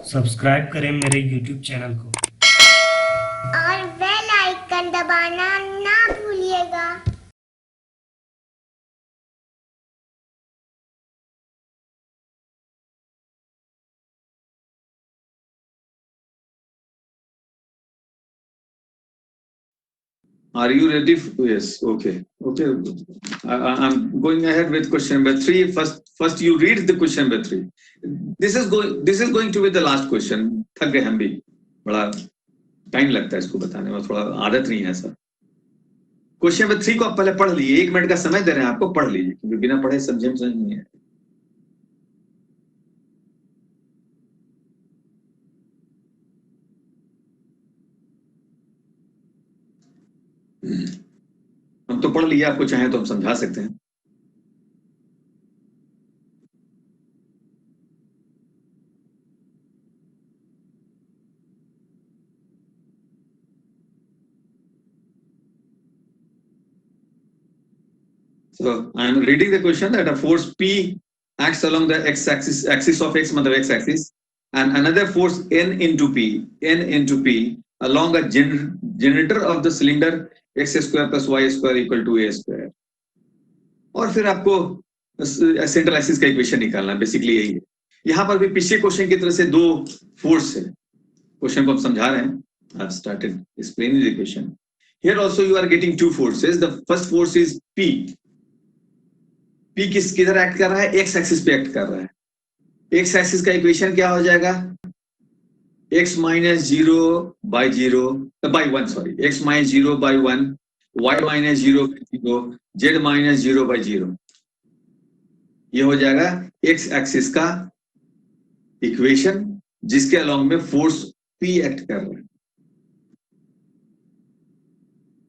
Subscribe करें मेरे YouTube channel को और बेल आइकन दबाना ना भूलिएगा। Are you ready? Yes. Okay. Okay. I'm going ahead with question number 3. First you read the question number 3. This is going to be the last question. थक गए हम भी, बड़ा टाइम लगता है इसको बताने में, थोड़ा आदत नहीं है ऐसा। क्वेश्चन नंबर 3 को आप पहले पढ़ लीजिए, 1 मिनट का समय दे रहे हैं आपको, पढ़ लीजिए, क्योंकि बिना पढ़े समझ नहीं है। हम तो पढ़ लिए, आपको चाहे तो हम समझा सकते हैं। So I am reading the question that a force P acts along the x-axis, axis of x, मतलब x-axis, and another force N into P along a generator of the cylinder x square plus y square equal to a square. और फिर आपको central axis का equation निकालना है, basically यही है। यहाँ पर भी पिछले क्वेश्चन की तरह से दो फोर्स है, क्वेश्चन को हम समझा रहे हैं। I've started explaining the equation. Here also you are getting two forces. The first force is P. P किधर एक्ट कर रहा है? एक्स एक्सिस पे एक्ट कर रहा है। एक्स एक्सिस का इक्वेशन क्या हो जाएगा? x minus 0 by 0 by 1, sorry, x minus 0 by 1, y minus 0 by 0, z minus 0 by 0। ये हो जाएगा एक्स एक्सिस का इक्वेशन, जिसके अलोंग में फोर्स P एक्ट कर रहा है।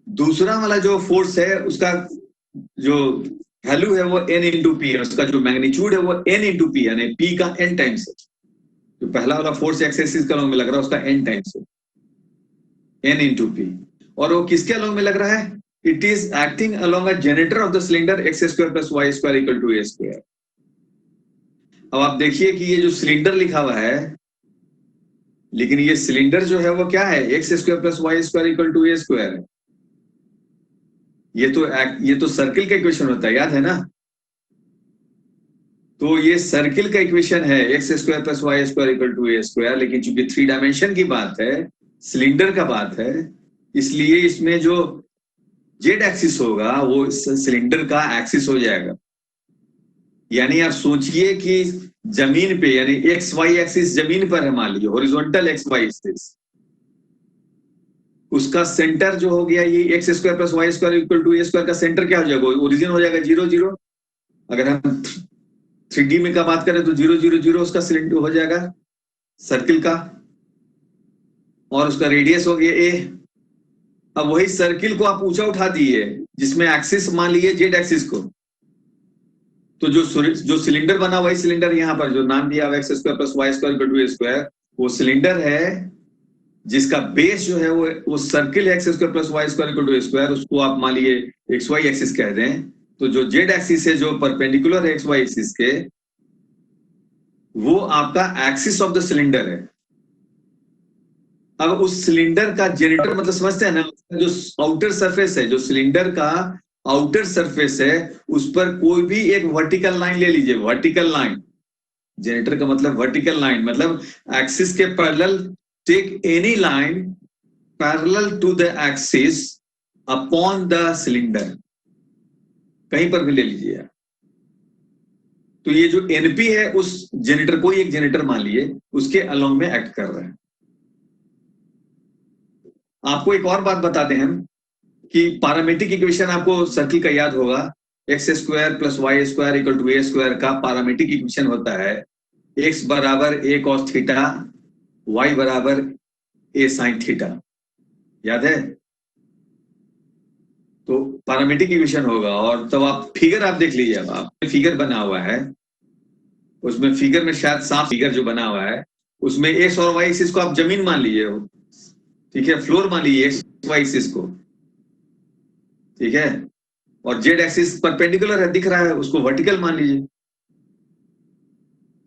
दूसरा वाला जो फोर्स है, उसका जो वैल्यू है वो n इंटू पी है, उसका जो मैग्नीट्यूड है वो n इंटू पी, यानी p का n टाइम्स है। जो पहला वाला फोर्स एक्स एक्सिस के अलोंग में लग रहा है, उसका n टाइम्स है, n इंटू पी। और वो किसके अलोंग में लग रहा है? It is acting along a generator of the cylinder x square plus y square equal to a square. अब आप देखिए कि ये जो सिलेंडर लिखा हुआ है, लेकिन ये सिलेंडर जो है वो क्या है? X square plus y square equal to a square है। ये तो सर्किल का इक्वेशन होता है, याद है ना? तो ये सर्किल का इक्वेशन है, x square plus y square equal to a square, लेकिन चूंकि 3 डायमेंशन की बात है, सिलेंडर का बात है, इसलिए इसमें जो जेड एक्सिस होगा वो सिलेंडर का एक्सिस हो जाएगा। यानी आप सोचिए कि जमीन पे, यानी एक्स वाई एक्सिस जमीन पर है, मान लीजिए हॉरिजॉन्टल एक्स वाई एक्सिस, उसका सेंटर जो हो गया ये x square plus y square equal to a square का सेंटर क्या हो जाएगा? ओरिजिन हो जाएगा 0 0। अगर हम 3D में का बात करें तो 0 0 0 उसका सिलेंडर हो जाएगा सर्किल का, और उसका रेडियस हो गया a। अब वही सर्किल को आप ऊंचा उठा दिए, जिसमें एक्सिस मान लीजिए जेड एक्सिस को, तो जो सिलेंडर बना, वही सिलेंडर यहाँ पर जो नाम दिया x square plus y square equal to a square, वो सिलेंडर है जिसका बेस जो है वो सर्किल है x square plus y square equal to a square. उसको आप मान लिए एक्स वाई एक्सिस कह दें, तो जो जेड एक्सिस है जो परपेंडिकुलर है एक्स वाई एक्सिस के, वो आपका एक्सिस ऑफ द सिलेंडर है। अब उस सिलेंडर का जनरेटर मतलब समझते हैं ना, जो आउटर सरफेस है, जो सिलेंडर का आउटर सरफेस है, उस पर कोई भी एक वर्टिकल लाइन ले लीजिए, वर्टिकल लाइन। जनरेटर का मतलब वर्टिकल लाइन, मतलब एक्सिस के parallel, take any line parallel to the axis upon the cylinder, कहीं पर भी ले लीजिए आप। तो ये जो एनपी है, उस जनरेटर, कोई एक जनरेटर मान लिए, उसके अलोंग में एक्ट कर रहा है। आपको एक और बात बताते हैं कि पैरामीट्रिक इक्वेशन आपको सर्किल का याद होगा, x square plus y square equal to a square का पैरामीट्रिक इक्वेशन होता है एक्स बराबर ए कॉस थीटा, वाई बराबर ए साइन थीटा, याद है? तो पैरामीट्रिक इक्वेशन होगा। और तब आप फिगर आप देख लीजिए, अब आप फिगर बना हुआ है, उसमें फिगर में शायद साफ फिगर जो बना हुआ है, उसमें एक्स और वाई एक्सिस को आप जमीन मान लीजिए, ठीक है, फ्लोर मान लीजिए एक्स वाई एक्सिस को, ठीक है, और जेड एक्सिस परपेंडिकुलर है, दिख रहा है, उसको वर्टिकल मान लीजिए।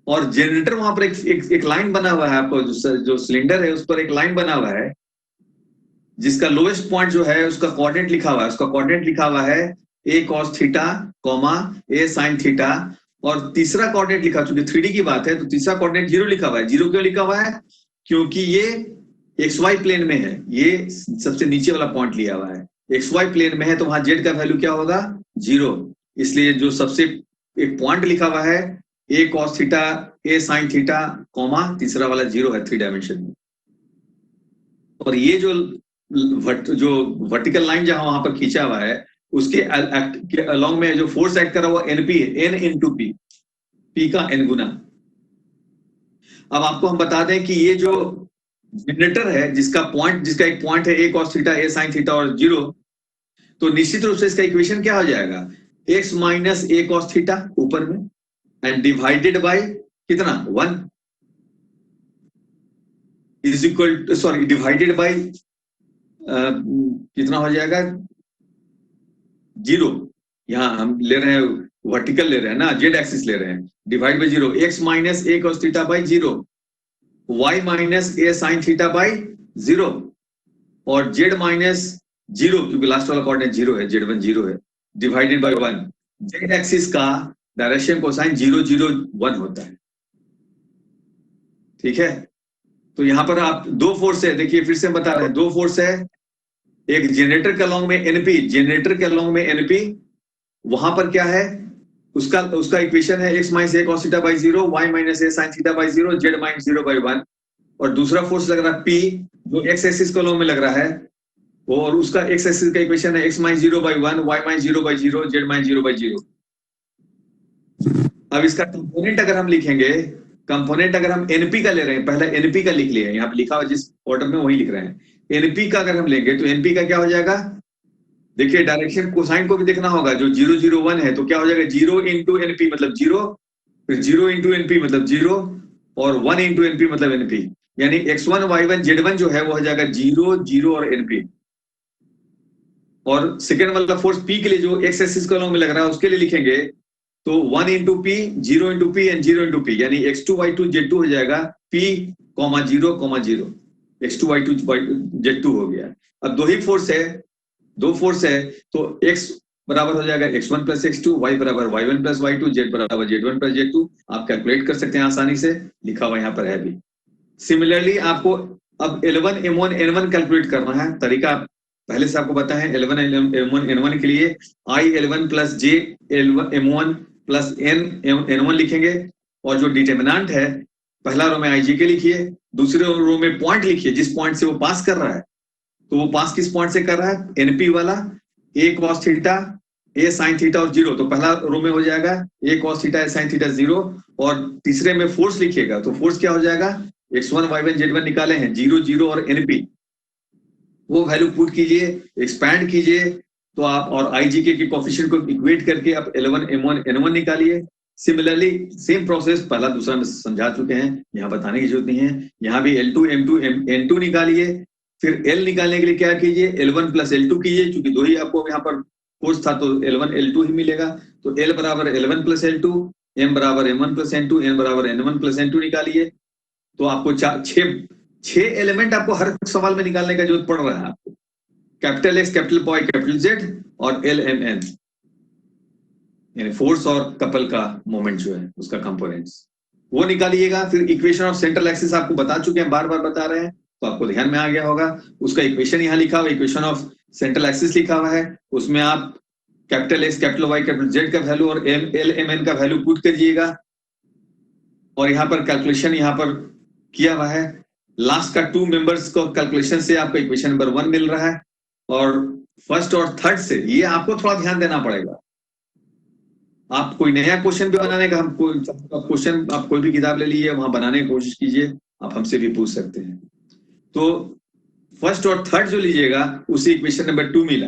और जनरेटर वहां पर एक लाइन बना हुआ है, आपको जो सिलेंडर है उस पर एक लाइन बना हुआ है जिसका लोएस्ट पॉइंट जो है उसका कोऑर्डिनेट लिखा हुआ है, उसका कोऑर्डिनेट लिखा हुआ है a cos theta comma a sin theta, और तीसरा कोऑर्डिनेट लिखा, चूंकि 3D की बात है तो तीसरा कोऑर्डिनेट 0 लिखा हुआ है। 0 क्यों लिखा हुआ है? क्योंकि ये XY प्लेन में है, ये सबसे नीचे वाला पॉइंट लिया हुआ है, XY प्लेन में है तो वहां Z का वैल्यू क्या होगा? 0। इसलिए जो सबसे एक पॉइंट लिखा हुआ है a cos theta a sin theta comma तीसरा वाला 0 है 3 डायमेंशन में। और ये जो वर्टिकल लाइन जहां वहां पर खींचा हुआ है उसके अलॉन्ग में जो फोर्स एक्ट कर रहा है वो NP है, N इंटू पी, P का N गुना। अब आपको हम बता दें कि ये जो जनरेटर है जिसका एक पॉइंट है a cos theta a sin theta और 0, तो निश्चित रूप से इसका इक्वेशन क्या हो जाएगा? x minus a cos theta ऊपर में एंड डिवाइडेड बाय कितना? 1 is equal, sorry, divided by कितना हो जाएगा? 0। यहां हम ले रहे हैं वर्टिकल ले रहे हैं ना, जेड एक्सिस ले रहे हैं, divide by 0, x minus a cos theta by 0, y minus a sin theta by 0 और z माइनस 0 क्योंकि लास्ट वाला कोऑर्डिनेट 0 है, z1 0 है, डिवाइडेड बाय 1। जेड एक्सिस का डायरेक्शन कोसाइन 0 0 1 होता है। ठीक है, तो यहां पर आप दो फोर्स है, देखिए फिर से हम बता रहे हैं, दो फोर्स है, एक जनरेटर के अलॉन्ग में NP, जनरेटर के अलॉन्ग में NP, वहां पर क्या है? उसका इक्वेशन है x minus a cos theta by 0, y minus a sin theta by 0, z minus 0 by 1। और दूसरा फोर्स लग रहा है P जो x एक्सिस के अलॉन्ग में लग रहा है वो, और उसका x एक्सिस का इक्वेशन है x minus 0 by 1, y minus 0 by 0, z minus 0 by 0। अब इसका कंपोनेंट अगर हम लिखेंगे, कंपोनेंट अगर हम NP का ले रहे हैं, पहले NP का लिख लिया, यहाँ पे लिखा हुआ जिस ऑर्डर में वही लिख रहे हैं। NP का अगर हम लेंगे तो NP का क्या हो जाएगा? देखिए डायरेक्शन कोसाइन को भी देखना होगा, जो 0 0 1 है तो क्या हो जाएगा? 0 इंटू NP मतलब 0, फिर 0 इंटू NP मतलब 0 और 1 इंटू NP मतलब NP, यानी x1 y1 z1 जो है वो हो जाएगा 0 0 और NP। और सेकेंड वाला फोर्स P के लिए जो x एक्सिस के अलॉन्ग में लग रहा है उसके लिए लिखेंगे तो 1 into P, 0 into P and 0 into P, यानी x2 y2 z2 हो जाएगा P, 0, 0, x2 y2 z2 हो गया। अब दो फोर्स है तो x बराबर हो जाएगा x1 प्लस x2, y बराबर y1 प्लस y2, z बराबर z1 प्लस z2। आप कैलकुलेट कर सकते हैं आसानी से, लिखा हुआ यहाँ पर है भी। सिमिलरली आपको अब L1 M1 N1 कैलकुलेट करना है, तरीका पहले से आपको पता है। L1 M1 N1 के लिए I L1 plus J L1 M1 plus N1 लिखेंगे, और जो डिटर्मिनेंट है पहला रो में IG के लिखिए, दूसरे रो में पॉइंट लिखिए जिस पॉइंट से वो पास कर रहा है। तो वो पास किस पॉइंट से कर रहा है? NP वाला, a cos theta a sin theta और 0, तो पहला रो में हो जाएगा a cos theta a sin theta 0, और तीसरे में फोर्स लिखिएगा तो फोर्स क्या हो जाएगा? x1 y1 z1 निकाले हैं 0 0 और NP, वो वैल्यू पुट कीजिए, एक्सपैंड कीजिए तो आप, और IGK के कोफिशिएंट को इक्वेट करके आप L1 M1 N1 निकालिए। सिमिलरली सेम प्रोसेस पहला दूसरा में समझा चुके हैं, यहाँ बताने की जरूरत नहीं है। यहाँ भी L2 M2 N2 निकालिए, फिर L निकालने के लिए क्या कीजिए? L1 प्लस L2 कीजिए, क्योंकि दो ही आपको यहाँ पर फोर्स था तो L1 L2 ही मिलेगा। तो L बराबर L1 प्लस L2, M बराबर M1 प्लस N2, N बराबर N1 प्लस N2 निकालिए। तो आपको छह एलिमेंट आपको हर सवाल में निकालने का जरूरत पड़ रहा है आपको, capital X, capital Y, capital Z और LMN, यानी फोर्स और कपल का मोमेंट जो है उसका कंपोनेंट्स, वो निकालिएगा। फिर इक्वेशन ऑफ सेंट्रल एक्सिस आपको बता चुके हैं, बार बार बता रहे हैं, तो आपको ध्यान में आ गया होगा। उसका इक्वेशन यहाँ लिखा हुआ, इक्वेशन ऑफ सेंट्रल एक्सिस लिखा हुआ है, उसमें आप capital X, capital Y, capital Z का वैल्यू और LMN का वैल्यू पुट करिएगा, और यहाँ पर कैलकुलेशन यहाँ पर किया हुआ है। लास्ट का 2 मेंबर्स को कैलकुलेशन से आपको इक्वेशन नंबर 1 मिल रहा है, और फर्स्ट और थर्ड से ये आपको थोड़ा ध्यान देना पड़ेगा। आप कोई नया क्वेश्चन भी बनाने का, हम क्वेश्चन आप कोई भी किताब ले लीजिए, वहां बनाने की कोशिश कीजिए, आप हमसे भी पूछ सकते हैं। तो फर्स्ट और थर्ड जो लीजिएगा उसे इक्वेशन नंबर 2 मिला।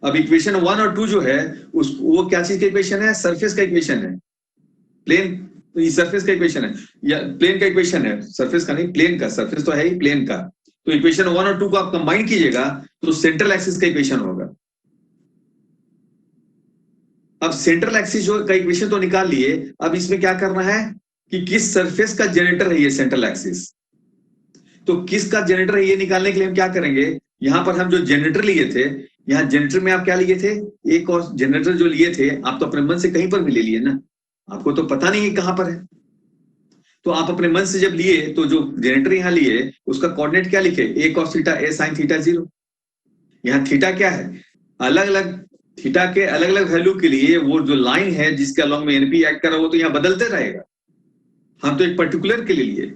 अब इक्वेशन 1 और 2 जो है वो क्या चीज का इक्वेशन है? सरफेस का इक्वेशन है, प्लेन, ये सरफेस का इक्वेशन है या प्लेन का इक्वेशन है, सरफेस का नहीं, प्लेन का, सरफेस तो है ही, प्लेन का। तो इक्वेशन 1 और 2 को आप कंबाइन कीजिएगा तो सेंट्रल एक्सिस का इक्वेशन होगा। अब सेंट्रल एक्सिस जो का इक्वेशन तो निकाल लिए, अब इसमें क्या करना है कि किस सरफेस का जनरेटर है ये सेंट्रल एक्सिस। तो किसका जनरेटर है ये निकालने के लिए हम क्या करेंगे, यहां पर हम जो जनरेटर लिए थे, यहाँ जनरेटर में आप क्या लिए थे, एक और जनरेटर जो लिए थे आप तो अपने मन से कहीं पर भी ले लिए ना, आपको तो पता नहीं है कहां पर है। तो आप अपने मन से जब लिए तो जो जनरेटर यहाँ लिए उसका कोऑर्डिनेट क्या लिखे, ए कॉस थीटा ए साइन थीटा 0। यहाँ थीटा क्या है, अलग अलग थीटा के अलग अलग वैल्यू के लिए वो जो लाइन है जिसके अलोंग में एनपी एक्ट कर रहा है वो तो यहाँ बदलते रहेगा। हम तो एक पर्टिकुलर के लिए लिए,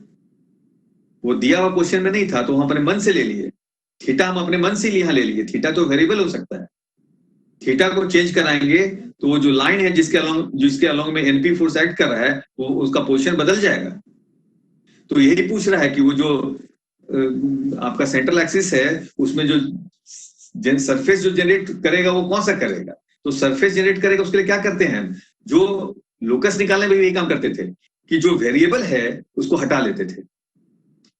वो दिया हुआ क्वेश्चन में नहीं था तो हम अपने मन से ले लिए। थीटा हम अपने मन से यहाँ ले लिए, थीटा तो वेरिएबल हो सकता है, थीटा को चेंज कराएंगे तो वो जो लाइन है जिसके अलोंग में एनपी फोर्स एक्ट कर रहा है वो उसका पोजीशन बदल जाएगा। तो यही पूछ रहा है कि वो जो आपका सेंट्रल एक्सिस है उसमें जो सरफेस जो जनरेट करेगा वो कौन सा करेगा, तो सरफेस जनरेट करेगा उसके लिए क्या करते हैं, जो लोकस निकालने में भी यही काम करते थे कि जो वेरिएबल है उसको हटा लेते थे।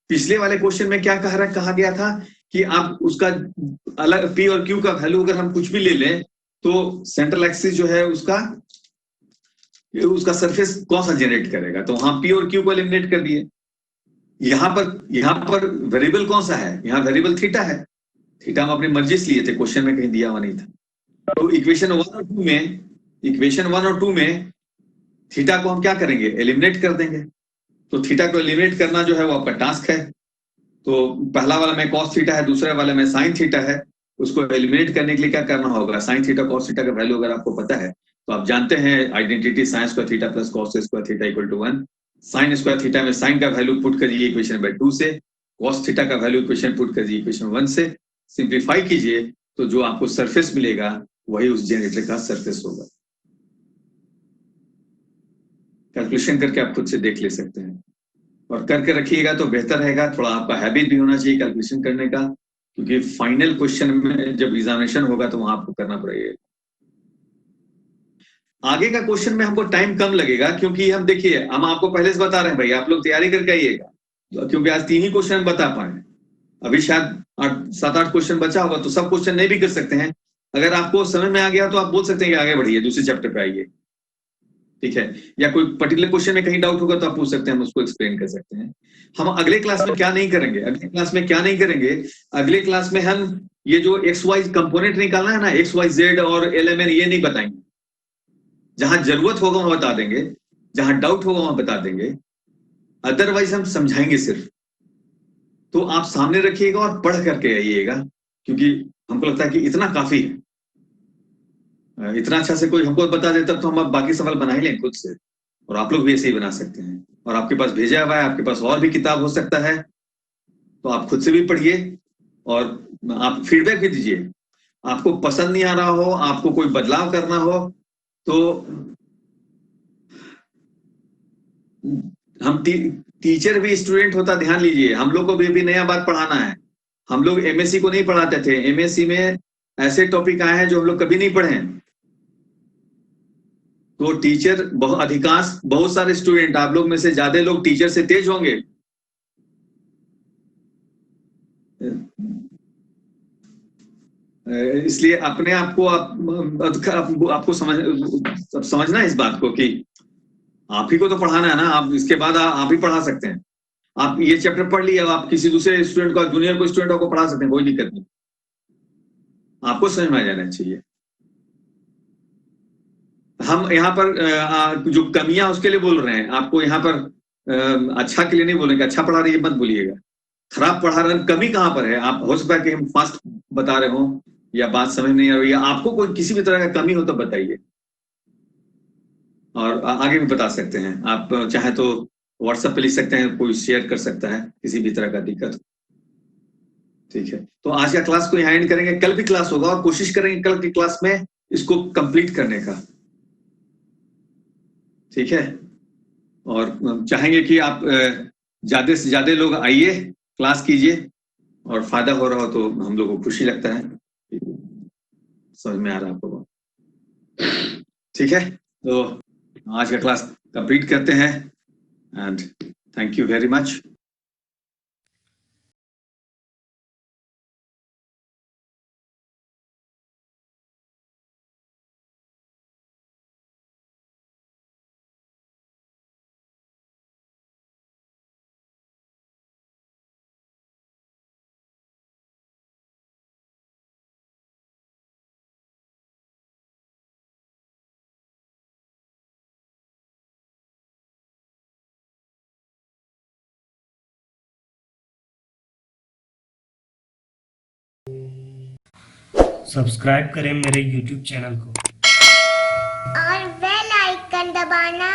पिछले वाले क्वेश्चन में क्या कहा गया था कि आप उसका अलग पी और क्यू का वैल्यू अगर हम कुछ भी ले लें तो सेंट्रल एक्सिस जो है उसका सरफेस कौन सा जनरेट करेगा, तो वहां पी और क्यू को एलिमिनेट कर दिए। यहाँ पर वेरिएबल कौन सा है, यहाँ वेरिएबल थीटा है, थीटा हम अपनी मर्जी से लिए थे, क्वेश्चन में कहीं दिया हुआ नहीं था। तो इक्वेशन 1 और 2 में थीटा को हम क्या करेंगे, एलिमिनेट कर देंगे। तो थीटा को एलिमिनेट करना जो है वो आपका टास्क है। तो पहला वाला में कॉस थीटा है, दूसरा वाला में साइन थीटा है, उसको एलिमिनेट करने के लिए क्या करना होगा, साइन थीटा कॉस थीटा का वैल्यू अगर आपको पता है तो आप जानते हैं identity sine square theta plus cos square theta equal to 1। Sine square theta में साइन का वैल्यू पुट करिए इक्वेशन नंबर 2 से, कॉस थीटा का वैल्यू इक्वेशन पुट करिए इक्वेशन 1 से, सिंप्लीफाई कीजिए तो जो आपको सरफेस मिलेगा वही उस जनरेटर का सरफेस होगा। कैलकुलेशन करके आप खुद से देख ले सकते हैं और करके रखिएगा तो बेहतर रहेगा, थोड़ा आपका हैबिट भी होना चाहिए कैलकुलेशन करने का, क्योंकि फाइनल क्वेश्चन में जब एग्जामिनेशन होगा तो वहां आपको करना पड़ेगा। आगे का क्वेश्चन में हमको टाइम कम लगेगा क्योंकि हम देखिए हम आपको पहले से बता रहे हैं भाई आप लोग तैयारी करके आइएगा, क्योंकि आज 3 ही क्वेश्चन बता पाए, अभी शायद 7-8 क्वेश्चन बचा होगा तो सब क्वेश्चन नहीं भी कर सकते हैं। अगर आपको समझ में आ गया तो आप बोल सकते हैं कि आगे बढ़िए दूसरे चैप्टर पे आइए, ठीक है, या कोई पर्टिकुलर क्वेश्चन में कहीं डाउट होगा तो आप पूछ सकते हैं, हम उसको एक्सप्लेन कर सकते हैं। हम अगले क्लास में क्या नहीं करेंगे, अगले क्लास में हम ये जो एक्स वाई कंपोनेंट निकालना है ना, एक्स वाई जेड और एलएमएन, ये नहीं बताएंगे। जहां जरूरत होगा वहां बता देंगे, जहां डाउट होगा वहां बता देंगे, अदरवाइज हम समझाएंगे सिर्फ। तो आप सामने रखिएगा और पढ़ करके आइएगा, क्योंकि हमको लगता है कि इतना काफी है। इतना अच्छा से कोई हमको बता देता तो हम अब बाकी सवाल बना ही लें खुद से, और आप लोग भी ऐसे ही बना सकते हैं। और आपके पास भेजा हुआ है, आपके पास और भी किताब हो सकता है, तो आप खुद से भी पढ़िए और आप फीडबैक भी दीजिए। आपको पसंद नहीं आ रहा हो, आपको कोई बदलाव करना हो तो हम टीचर भी स्टूडेंट होता, ध्यान लीजिए, हम लोग को भी नया बात पढ़ाना है। हम लोग एमएससी को नहीं पढ़ाते थे, एमएससी में ऐसे टॉपिक आए हैं जो हम लोग कभी नहीं पढ़े हैं। तो टीचर बहुत सारे स्टूडेंट, आप लोग में से ज्यादा लोग टीचर से तेज होंगे। इसलिए अपने आप को आपको समझना है इस बात को कि आप ही को तो पढ़ाना है ना, आप इसके बाद आप ही पढ़ा सकते हैं। आप ये चैप्टर पढ़ लिया, आप किसी दूसरे स्टूडेंट को, जूनियर को स्टूडेंट को पढ़ा सकते हैं, कोई दिक्कत नहीं, आपको समझ में आ जाना चाहिए। हम यहाँ पर जो कमियां उसके लिए बोल रहे हैं, आपको यहाँ पर अच्छा के लिए नहीं बोलेंगे, अच्छा पढ़ा रही है मत बोलिएगा, खराब पढ़ा रहे हैं, कमी कहाँ पर है। आप हो सकता है कि हम फास्ट बता रहे हो या बात समझ नहीं आ रही, या आपको कोई किसी भी तरह का कमी हो तो बताइए, और आगे भी बता सकते हैं। आप चाहे तो व्हाट्सएप पे लिख सकते हैं, कोई शेयर कर सकता है किसी भी तरह का दिक्कत, ठीक है। तो आज का क्लास को यहाँ एंड करेंगे, कल भी क्लास होगा और कोशिश करेंगे कल की क्लास में इसको कंप्लीट करने का, ठीक है। और चाहेंगे कि आप ज्यादा से ज्यादा लोग आइए, क्लास कीजिए, और फायदा हो रहा हो तो हम लोग को खुशी लगता है, समझ में आ रहा है आपको, ठीक है। तो आज का क्लास कंप्लीट करते हैं and thank you very much. Subscribe करें मेरे YouTube चैनल को और बेल आइकन दबाना